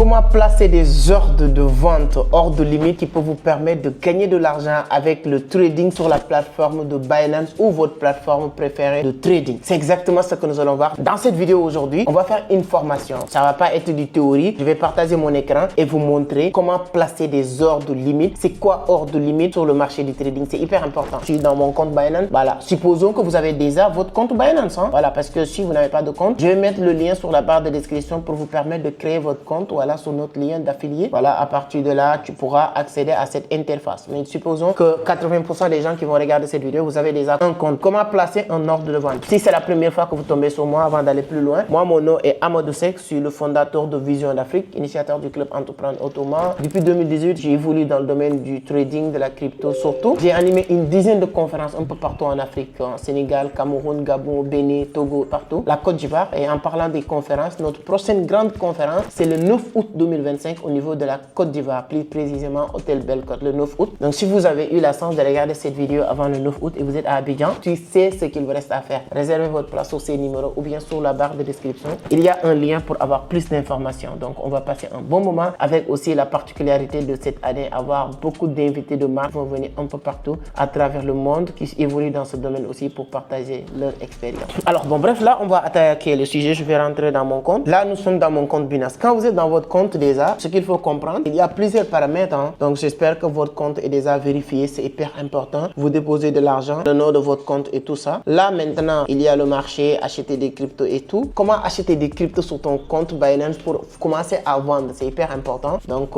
Comment placer des ordres de vente hors de limite qui peuvent vous permettre de gagner de l'argent avec le trading sur la plateforme de Binance ou votre plateforme préférée de trading. C'est exactement ce que nous allons voir dans cette vidéo aujourd'hui. On va faire une formation. Ça va pas être du théorie. Je vais partager mon écran et vous montrer comment placer des ordres de limite. C'est quoi ordre de limite sur le marché du trading? C'est hyper important. Je suis dans mon compte Binance. Voilà. Supposons que vous avez déjà votre compte Binance. Voilà. Parce que si vous n'avez pas de compte, je vais mettre le lien sur la barre de description pour vous permettre de créer votre compte. Voilà, sur notre lien d'affilié. Voilà, à partir de là, tu pourras accéder à cette interface. Mais supposons que 80% des gens qui vont regarder cette vidéo, vous avez déjà un compte. Comment placer un ordre de vente? Si c'est la première fois que vous tombez sur moi, avant d'aller plus loin, moi, mon nom est Amadou Seck. Je suis le fondateur de Vision d'Afrique, initiateur du club Entreprendre Autrement. Depuis 2018, j'ai évolué dans le domaine du trading, de la crypto surtout. J'ai animé une dizaine de conférences un peu partout en Afrique, en Sénégal, Cameroun, Gabon, Bénin, Togo, partout. La Côte d'Ivoire. Et en parlant des conférences, notre prochaine grande conférence, c'est le 9 août 2025 au niveau de la Côte d'Ivoire, plus précisément Hôtel Bellecote, le 9 août. Donc si vous avez eu la chance de regarder cette vidéo avant le 9 août et vous êtes à Abidjan, tu sais ce qu'il vous reste à faire. Réservez votre place sur ces numéros ou bien sur la barre de description. Il y a un lien pour avoir plus d'informations. Donc on va passer un bon moment avec aussi la particularité de cette année, avoir beaucoup d'invités de marque qui vont venir un peu partout à travers le monde qui évoluent dans ce domaine aussi pour partager leur expérience. Alors bon bref, là on va attaquer le sujet. Je vais rentrer dans mon compte. Là nous sommes dans mon compte Binance. Quand vous êtes dans votre compte déjà, ce qu'il faut comprendre, il y a plusieurs paramètres. Donc j'espère que votre compte est déjà vérifié. C'est hyper important. Vous déposez de l'argent, le nom de votre compte et tout ça. Là maintenant, il y a le marché, acheter des cryptos et tout. Comment acheter des cryptos sur ton compte Binance pour commencer à vendre? C'est hyper important. Donc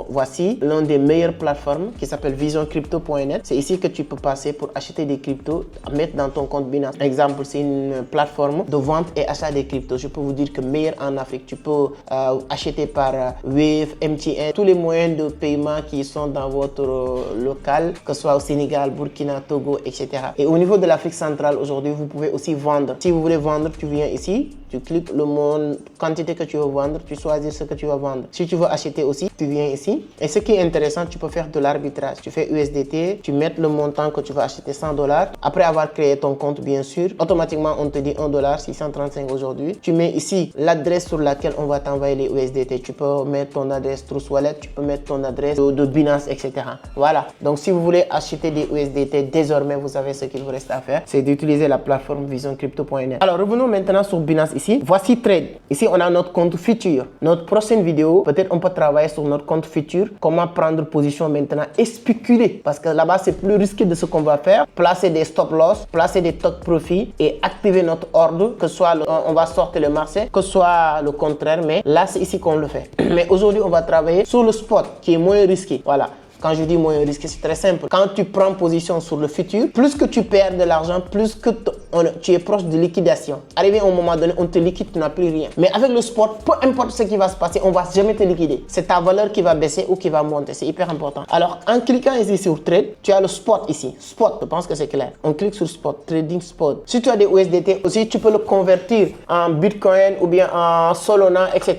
voici l'une des meilleures plateformes qui s'appelle visioncrypto.net. C'est ici que tu peux passer pour acheter des cryptos, mettre dans ton compte Binance. Exemple, c'est une plateforme de vente et achat des cryptos. Je peux vous dire que meilleur en Afrique. Tu peux acheter par Wave, MTN, tous les moyens de paiement qui sont dans votre local, que ce soit au Sénégal, Burkina, Togo, etc. Et au niveau de l'Afrique centrale, aujourd'hui, vous pouvez aussi vendre. Si vous voulez vendre, tu viens ici, tu cliques le mot quantité que tu veux vendre, tu choisis ce que tu vas vendre. Si tu veux acheter aussi, tu viens ici. Et ce qui est intéressant, tu peux faire de l'arbitrage. Tu fais USDT, tu mets le montant que tu vas acheter, $100. Après avoir créé ton compte, bien sûr, automatiquement, on te dit $1, 635 aujourd'hui. Tu mets ici l'adresse sur laquelle on va t'envoyer les USDT. Tu peux mettre ton adresse Trust Wallet, tu peux mettre ton adresse de Binance, etc. Voilà. Donc, si vous voulez acheter des USDT, désormais, vous savez ce qu'il vous reste à faire. C'est d'utiliser la plateforme visioncrypto.net. Alors, revenons maintenant sur Binance ici. Voici Trade. Ici, on a notre compte futur. Notre prochaine vidéo, peut-être on peut travailler sur notre compte futur. Comment prendre position maintenant et spéculer. Parce que là-bas, c'est plus risqué de ce qu'on va faire. Placer des stop loss, placer des top profit et activer notre ordre. Que ce soit on va sortir le marché, que ce soit le contraire. Mais là, c'est ici qu'on le fait. Mais aujourd'hui, on va travailler sur le spot qui est moins risqué. Voilà. Quand je dis moins risqué, c'est très simple. Quand tu prends position sur le futur, plus que tu perds de l'argent, plus que tu es proche de liquidation. Arrivé à un moment donné, on te liquide, tu n'as plus rien. Mais avec le spot, peu importe ce qui va se passer, on ne va jamais te liquider. C'est ta valeur qui va baisser ou qui va monter. C'est hyper important. Alors, en cliquant ici sur Trade, tu as le spot ici. Spot, je pense que c'est clair. On clique sur Spot, Trading Spot. Si tu as des USDT aussi, tu peux le convertir en Bitcoin ou bien en Solana, etc.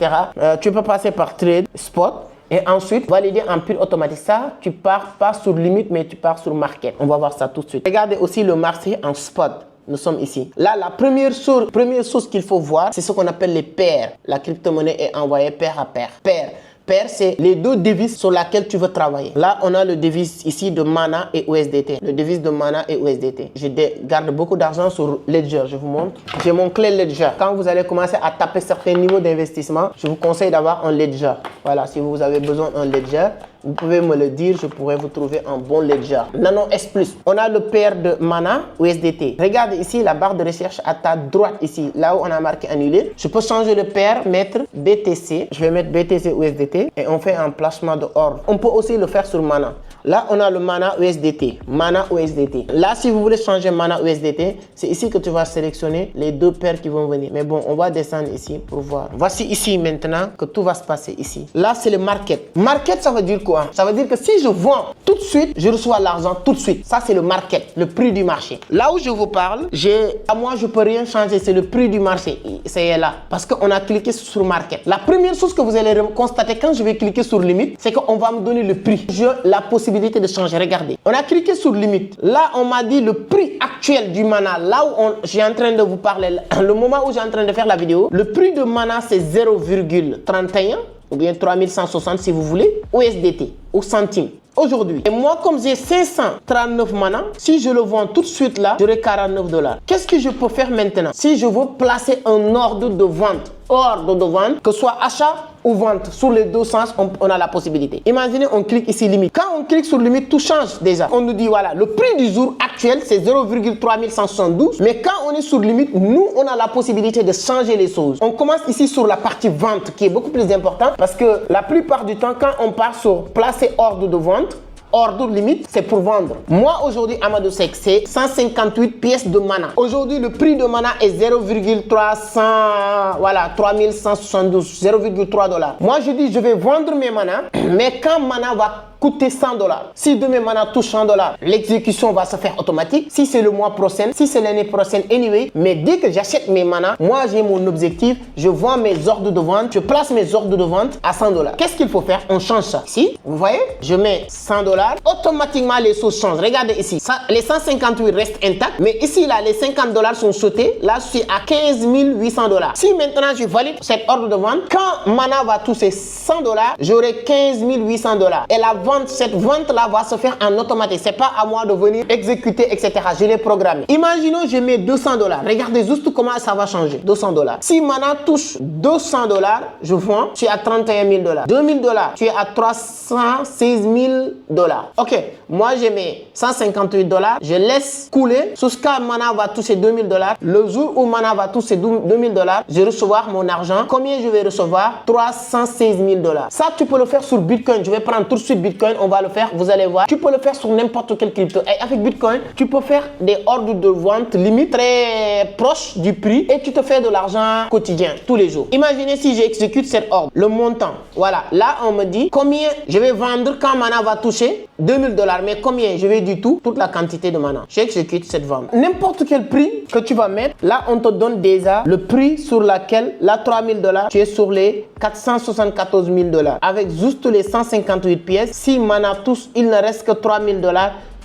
Tu peux passer par Trade, Spot. Et ensuite, valider en pure automatique. Ça, tu pars pas sur limite, mais tu pars sur market. On va voir ça tout de suite. Regardez aussi le marché en spot. Nous sommes ici. Là, la première chose qu'il faut voir, c'est ce qu'on appelle les paires. La crypto-monnaie est envoyée paire à paire. Paire. Paire, c'est les deux devises sur lesquelles tu veux travailler. Là, on a le devise ici de Mana et USDT. Le devise de Mana et USDT. Je garde beaucoup d'argent sur Ledger. Je vous montre. J'ai mon clé Ledger. Quand vous allez commencer à taper certains niveaux d'investissement, je vous conseille d'avoir un Ledger. Voilà, si vous avez besoin d'un Ledger, vous pouvez me le dire, je pourrais vous trouver un bon Ledger. Nano S+. On a le paire de Mana USDT. Regarde ici la barre de recherche à ta droite ici, là où on a marqué annuler. Je peux changer le paire, mettre BTC. Je vais mettre BTC USDT et on fait un placement de ordre. On peut aussi le faire sur Mana. Là, on a le Mana USDT. Mana USDT. Là, si vous voulez changer Mana USDT, c'est ici que tu vas sélectionner les deux paires qui vont venir. Mais bon, on va descendre ici pour voir. Voici ici maintenant que tout va se passer ici. Là, c'est le market. Market, ça veut dire quoi? Ça veut dire que si je vends tout de suite, je reçois l'argent tout de suite. Ça, c'est le market, le prix du marché. Là où je vous parle, moi, je peux rien changer. C'est le prix du marché. C'est là. Parce qu'on a cliqué sur market. La première chose que vous allez constater quand je vais cliquer sur limite, c'est qu'on va me donner le prix. J'ai la possibilité de changer. Regardez. On a cliqué sur limite. Là, on m'a dit le prix actuel du Mana. Là où j'ai en train de vous parler, le moment où j'ai en train de faire la vidéo, le prix de Mana, c'est 0,31. ou bien 3160 si vous voulez, USDT ou centimes. Aujourd'hui, et moi comme j'ai 539 mana, si je le vends tout de suite là, j'aurai 49 $. Qu'est-ce que je peux faire maintenant? Si je veux placer un ordre de vente, que ce soit achat ou vente, sur les deux sens, on a la possibilité. Imaginez, on clique ici limite. Quand on clique sur limite, tout change déjà. On nous dit voilà, le prix du jour actuel c'est 0,3172, mais quand on est sur limite, nous on a la possibilité de changer les choses. On commence ici sur la partie vente qui est beaucoup plus importante parce que la plupart du temps, quand on part sur placer ordre de vente, ordre limite, c'est pour vendre. Moi, aujourd'hui, Amadou Seck, c'est 158 pièces de mana. Aujourd'hui, le prix de mana est 0,300, voilà, 3172, 0,3 $. Moi, je dis, je vais vendre mes mana, mais quand mana va coûter 100 $. Si demain mana touche 100 $, l'exécution va se faire automatique. Si c'est le mois prochain, si c'est l'année prochaine, anyway. Mais dès que j'achète mes mana, moi j'ai mon objectif, je vends mes ordres de vente, je place mes ordres de vente à 100 $. Qu'est-ce qu'il faut faire? On change ça. Si, vous voyez, je mets 100 $, automatiquement les choses changent. Regardez ici, ça, les 158 restent intacts, mais ici là, les 50 $ sont sautés. Là, je suis à 15 800 $. Si maintenant je valide cet ordre de vente, quand mana va toucher 100 $, j'aurai 15 800 $. Et la cette vente-là va se faire en automatique. C'est pas à moi de venir exécuter, etc. Je l'ai programmé. Imaginons, je mets 200 $. Regardez juste comment ça va changer. 200 $. Si mana touche 200 $, je vends, tu es à 31 000 $. 2000 $, tu es à 316 000 $. Ok, moi je mets 158 $. Je laisse couler jusqu'à mana va toucher 2000 $. Le jour où mana va toucher 2000 $, je vais recevoir mon argent. Combien je vais recevoir? 316 000 $. Ça, tu peux le faire sur Bitcoin. Je vais prendre tout de suite Bitcoin. On va le faire, vous allez voir. Tu peux le faire sur n'importe quel crypto. Et avec Bitcoin, tu peux faire des ordres de vente limite très proches du prix et tu te fais de l'argent quotidien, tous les jours. Imaginez si j'exécute cet ordre, le montant. Voilà, là on me dit combien je vais vendre quand mana va toucher 2000 $. Mais combien? Je vais du tout, toute la quantité de mana. J'exécute cette vente. N'importe quel prix que tu vas mettre, là on te donne déjà le prix sur lequel, là 3000 $, tu es sur les 474 000 $. Avec juste les 158 pièces, si mana touche, il ne reste que 3000 $,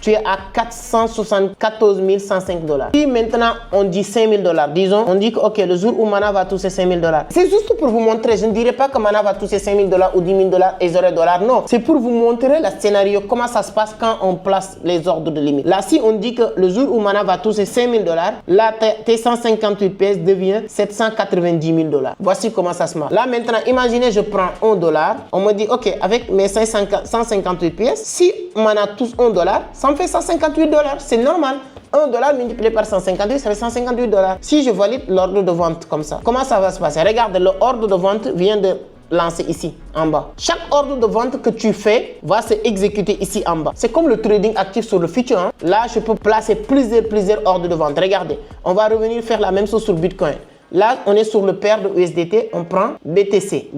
tu es à 474 105 $. Si maintenant on dit 5000 $, disons, on dit que ok, le jour où mana va toucher 5000 $, c'est juste pour vous montrer. Je ne dirais pas que mana va toucher 5000 $ ou 10 000 $ et 0 $. Non, c'est pour vous montrer le scénario, comment ça se passe quand on place les ordres de limite. Là, si on dit que le jour où mana va toucher 5000 $, là, tes 158 pièces devient 790 000 $. Voici comment ça se marche. Là, maintenant, imaginez, je prends 1 $. On me dit, ok, avec mes 158 pièces, si mana touche 1 $, ça me fait 158 $. C'est normal. 1 $ multiplié par 158, ça fait 158 $. Si je valide l'ordre de vente comme ça, comment ça va se passer? Regarde, l'ordre de vente vient de lancer ici en bas. Chaque ordre de vente que tu fais va se exécuter ici en bas. C'est comme le trading actif sur le futur. Hein? Là, je peux placer plusieurs ordres de vente. Regardez, on va revenir faire la même chose sur Bitcoin. Là, on est sur le pair de USDT. On prend BTC,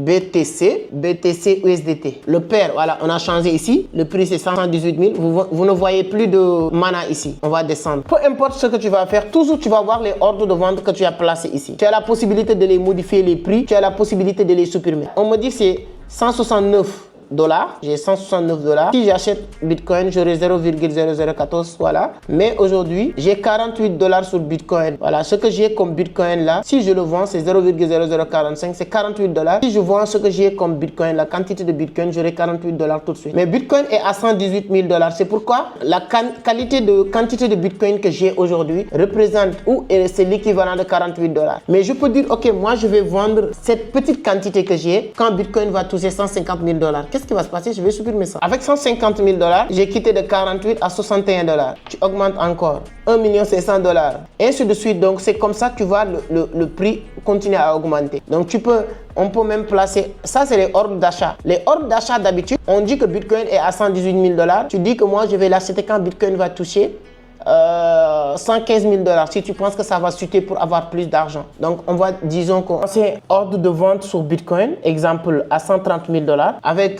USDT. Le pair, voilà, on a changé ici. Le prix, c'est 118 000. Vous ne voyez plus de mana ici. On va descendre. Peu importe ce que tu vas faire, toujours tu vas voir les ordres de vente que tu as placés ici. Tu as la possibilité de les modifier, les prix. Tu as la possibilité de les supprimer. On me dit que c'est 169 $. J'ai 169 $. Si j'achète Bitcoin, j'aurai 0,0014, voilà. Mais aujourd'hui, j'ai 48 $ sur Bitcoin. Voilà, ce que j'ai comme Bitcoin là, si je le vends, c'est 0,0045, c'est 48 $. Si je vends ce que j'ai comme Bitcoin, la quantité de Bitcoin, j'aurai 48 $ tout de suite. Mais Bitcoin est à 118 000 $. C'est pourquoi la quantité de Bitcoin que j'ai aujourd'hui représente ou c'est l'équivalent de 48 $. Mais je peux dire, ok, moi je vais vendre cette petite quantité que j'ai quand Bitcoin va toucher 150 000 $. Qu'est-ce qui va se passer? Je vais supprimer ça. Avec 150 000 $, j'ai quitté de 48 à 61 $. Tu augmentes encore 1 500 000 $. Et ainsi de suite. Donc, c'est comme ça que tu vois le prix continuer à augmenter. Donc, on peut même placer, ça c'est les ordres d'achat. Les ordres d'achat d'habitude, on dit que Bitcoin est à 118 000 $. Tu dis que moi, je vais l'acheter quand Bitcoin va toucher 115 000 $. Si tu penses que ça va chuter pour avoir plus d'argent. Donc, on va, disons que c'est ordre de vente sur Bitcoin, exemple à 130 000 $. Avec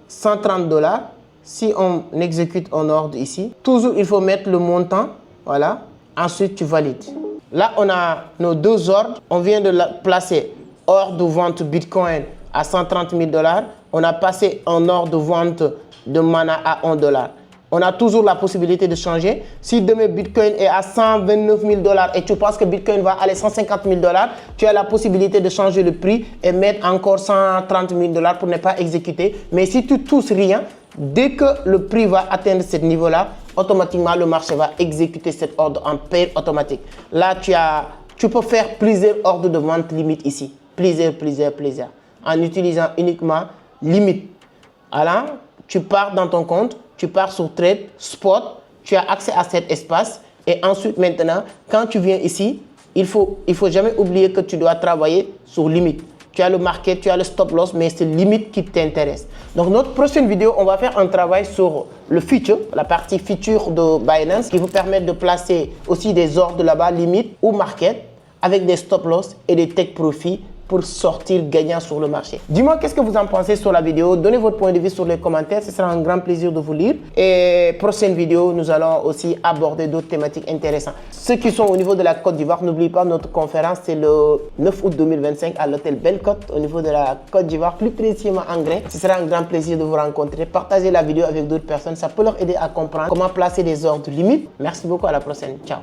130 $, si on exécute un ordre ici, toujours il faut mettre le montant. Voilà. Ensuite, tu valides. Là, on a nos deux ordres. On vient de placer ordre de vente Bitcoin à 130 000 $. On a passé un ordre de vente de mana à 1 $. On a toujours la possibilité de changer. Si demain Bitcoin est à 129 000 $ et tu penses que Bitcoin va aller 150 000 $, tu as la possibilité de changer le prix et mettre encore 130 000 $ pour ne pas exécuter. Mais si tu touches rien, dès que le prix va atteindre ce niveau-là, automatiquement le marché va exécuter cet ordre en paire automatique. Là, tu peux faire plusieurs ordres de vente limite ici. Plusieurs. En utilisant uniquement limite. Alors, tu pars dans ton compte. Tu pars sur Trade, Spot, tu as accès à cet espace et ensuite maintenant, quand tu viens ici, il faut jamais oublier que tu dois travailler sur limite. Tu as le market, tu as le stop loss, mais c'est limite qui t'intéresse. Donc notre prochaine vidéo, on va faire un travail sur le future, la partie future de Binance qui vous permet de placer aussi des ordres là-bas, limite ou market, avec des stop loss et des take profit pour sortir gagnant sur le marché. Dis-moi qu'est-ce que vous en pensez sur la vidéo. Donnez votre point de vue sur les commentaires. Ce sera un grand plaisir de vous lire. Et prochaine vidéo, nous allons aussi aborder d'autres thématiques intéressantes. Ceux qui sont au niveau de la Côte d'Ivoire, n'oubliez pas notre conférence. C'est le 9 août 2025 à l'hôtel Belle-Côte au niveau de la Côte d'Ivoire, plus précisément en Grès. Ce sera un grand plaisir de vous rencontrer. Partagez la vidéo avec d'autres personnes. Ça peut leur aider à comprendre comment placer des ordres limites. Merci beaucoup. À la prochaine. Ciao.